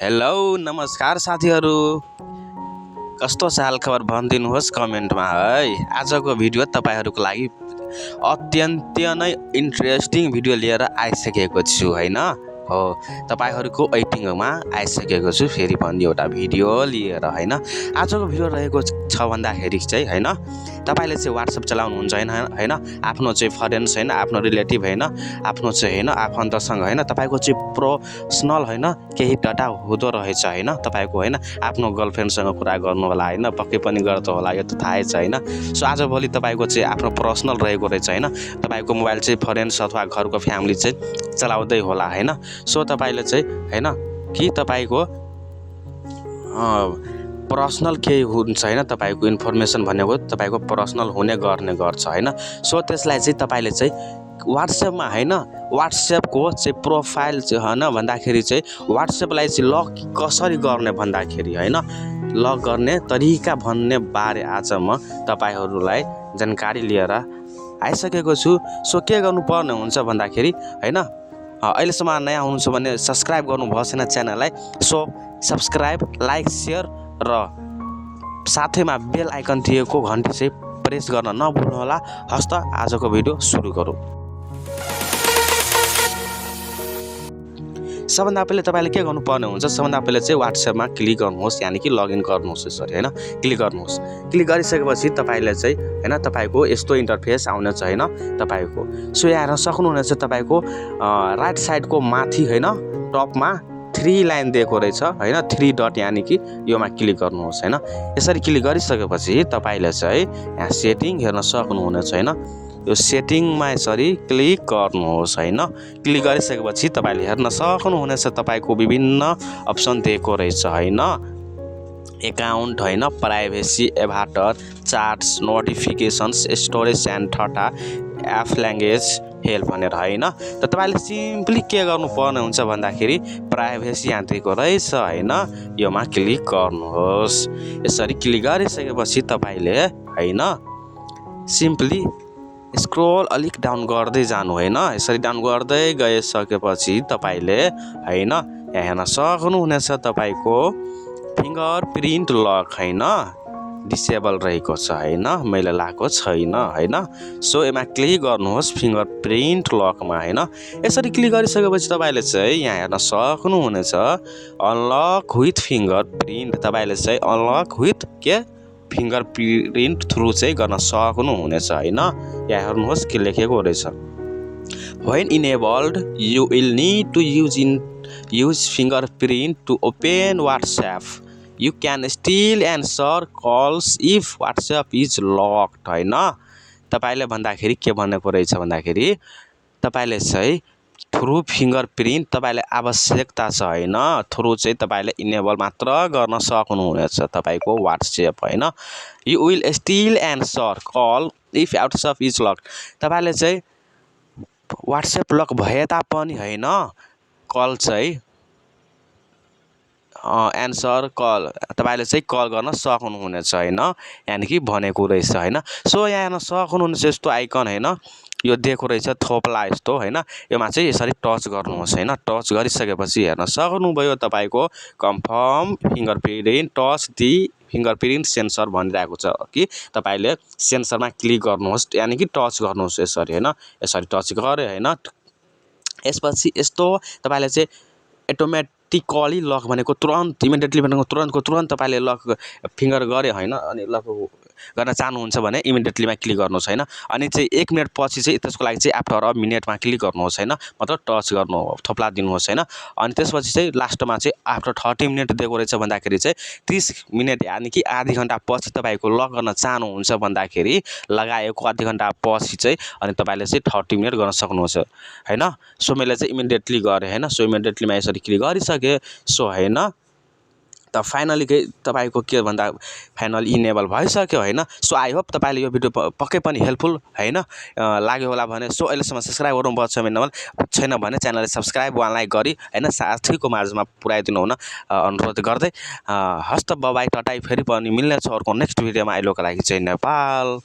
Hello नमस्कार साथीहरू, कस्तो छ हालखबर भनिदिनुहोस् कमेन्टमा है। आजको भिडियो तपाईहरूको लागि अत्यन्त नै इन्ट्रेस्टिङ भिडियो लिएर आइसकेको छु हैन। हो तपाईहरूको वेटिङमा आइसकेको छु फेरि पनि एउटा भिडियो लिएर हैन। आजको भिडियो रहेको छ भन्दाखेरि चाहिँ हैन, तपाईले चाहिँ WhatsApp चलाउनुहुन्छ हैन, आफ्नो चाहिँ फ्रेन्ड्स हैन, आफ्नो रिलेटिभ हैन, आफ्नो चाहिँ हैन आफन्तसँग हैन, तपाईको चाहिँ पर्सनल हैन केही डाटा हुँदो रहेछ हैन, तपाईको हैन आफ्नो गर्लफ्रेन्डसँग कुरा गर्नु होला हैन, पक्कै पनि गर्छ होला, यो त थाहै छ हैन। सो आज भोलि तपाईको चाहिँ आफ्नो पर्सनल रहेको रहेछ हैन, तपाईको मोबाइल चाहिँ फ्रेन्ड्स अथवा घरको फ्यामिली चाहिँ चलाउँदै होला हैन। सो तपाईले चाहिँ हैन कि तपाईको पर्सनल केही हुन्छ हैन, तपाईको इन्फर्मेसन भनेको तपाईको पर्सनल हुने गर्ने गर्छ हैन। सो त्यसलाई चाहिँ तपाईले चाहिँ WhatsAppमा हैन, WhatsAppको चाहिँ प्रोफाइल चाहिँ हैन भन्दाखेरि चाहिँ WhatsAppलाई चाहिँ लक कसरी गर्ने भन्दाखेरि हैन, लक गर्ने तरिका भन्ने बारे आज म तपाईहरुलाई जानकारी लिएर आइसकेको छु। सो के गर्नुपर्ने हुन्छ भन्दाखेरि हैन, अहिलेसम्म नयाँ हुनुहुन्छ भने सब्स्क्राइब गर्नुभएको छैन च्यानललाई, सो सब्स्क्राइब, लाइक, सेयर र साथैमा बेल आइकन दिएको घन्टी चाहिँ प्रेस गर्न नभुल्नु होला। हस्त आजको भिडियो सुरु गरौँ। सबभन्दा पहिले तपाईले के गर्नुपर्ने हुन्छ, सबभन्दा पहिले चाहिँ WhatsAppमा क्लिक गर्नुहोस्, यानी कि लगइन गर्नुहोस् यसरी हैन, क्लिक गर्नुहोस्। क्लिक गरिसकेपछि तपाईले चाहिँ हैन तपाईको यस्तो इन्टरफेस आउनेछ हैन तपाईको। सो यहाँ हेर्न सक्नुहुनेछ तपाईको राइट साइडको माथि हैन टपमा 3 लाइन दिएको रहेछ हैन, 3 डट, यानी कि योमा क्लिक गर्नुहोस् हैन। यसरी क्लिक गरिसकेपछि तपाईले चाहिँ यहाँ सेटिङ हेर्न सक्नुहुनेछ हैन, यो सेटिङमा यसरी क्लिक गर्नुहोस् हैन। क्लिक गरिसकेपछि तपाईले हेर्न सक्नुहुनेछ तपाईको विभिन्न अप्सन दिएको रहेछ हैन, एकाउन्ट हैन, privacy, avatar, chats, notifications, storage and data, app language, help भनेर हैन। त तपाईले सिम्पली के गर्नुपर्ने हुन्छ भन्दाखेरि प्राइभेसी यहाँ दिएको रहेछ हैन, योमा क्लिक गर्नुहोस्। यसरी क्लिक गरिसकेपछि तपाईले हैन सिम्पली स्क्रोल अलिक डाउन गर्दै जानु हैन। यसरी डाउन गर्दै गइसकेपछि तपाईले हैन यहाँ हेर्न सक्नुहुनेछ तपाईको फिङ्गरप्रिन्ट लक हैन डिसेबल रहेको छ हैन, मैले लाएको छैन हैन। सो यसमा क्लिक गर्नुहोस् फिङ्गरप्रिन्ट लकमा हैन। यसरी क्लिक गरिसकेपछि तपाईले चाहिँ यहाँ हेर्न सक्नुहुनेछ अनलक विथ फिङ्गरप्रिन्ट, तपाईले चाहिँ अनलक विथ के फिङ्गरप्रिन्ट थ्रु चाहिँ गर्न सक्नुहुनेछ हैन। यहाँ हेर्नुहोस् के लेखेको रहेछ, when enabled you will need to use fingerprint to open WhatsApp. You can still answer calls if WhatsApp is locked हैन। तपाईले भन्दाखेरि के भनेको रहेछ भन्दाखेरि तपाईले चाहिँ थ्रु फिङ्गरप्रिन्ट तपाईले आवश्यकता छ हैन, थ्रु चाहिँ तपाईले इनेबल मात्र गर्न सक्नुहुनेछ तपाईको WhatsApp हैन। You will still answer call if WhatsApp is locked, तपाईले चाहिँ WhatsApp लक भए तापनि हैन कल चाहिँ एन्सर कल तपाईले चाहिँ कल गर्न सक्नुहुनेछ हैन, यानी कि भनेको रहेछ हैन। सो यहाँ हेर्न सक्नुहुनेछ यस्तो आइकन हैन, यो दिएको रहेछ थोप्ला यस्तो हैन, योमा चाहिँ यसरी टच गर्नुहोस् हैन। टच गरिसकेपछि हेर्न सक्नुभयो तपाईको confirm fingerprint touch the fingerprint sensor भनिरहेको छ कि तपाईले सेन्सरमा क्लिक गर्नुहोस्, यानी कि टच गर्नुहोस् यसरी हैन। यसरी टच गरे हैन, यसपछि यस्तो तपाईले चाहिँ अटोमेटिकली लक भनेको तुरन्त इमिडिएटली भनेको तुरन्तको तुरन्त तपाईले लक फिङ्गर गरे हैन, अनि लक गर्न चाहनुहुन्छ भने इमिडिएटलीमा क्लिक गर्नुहोस् हैन। अनि चाहिँ 1 मिनेट पछि चाहिँ त्यसको लागि चाहिँ आफ्टर अ मिनेटमा क्लिक गर्नुहोस् हैन, मतलब टच गर्नु थोप्ला दिनुहोस् हैन। अनि त्यसपछि चाहिँ लास्टमा चाहिँ आफ्टर 30 मिनेट दिएको रहेछ भन्दाखेरि चाहिँ 30 मिनेट यानी कि आधी घण्टा पछि तपाईको लक गर्न चाहनुहुन्छ भन्दाखेरि लगाएको आधी घण्टा पछि चाहिँ अनि तपाईले चाहिँ 30 मिनेट गर्न सक्नुहुन्छ हैन। सो मैले चाहिँ इमिडिएटली गरे हैन, सो इमिडिएटलीमा यसरी क्लिक गरिसके सो हैन। त फाइनली के तपाईको के भन्दा फाइनली इनेबल भइसक्यो हैन। सो आई होप तपाईले यो भिडियो पक्कै पनि हेल्पफुल हैन लाग्यो होला भने सो अहिलेसम्म सब्स्क्राइब गर्नुभएको छैन भने च्यानललाई सब्स्क्राइब वा लाइक गरी हैन साथीको माझमा पुर्याइदिनु हुन अनुरोध गर्दै हस्त बाइ टाटा। फेरि पनि मिल्ने छ अर्को नेक्स्ट भिडियोमा। अहिलेको लागि चाहिँ नेपाल।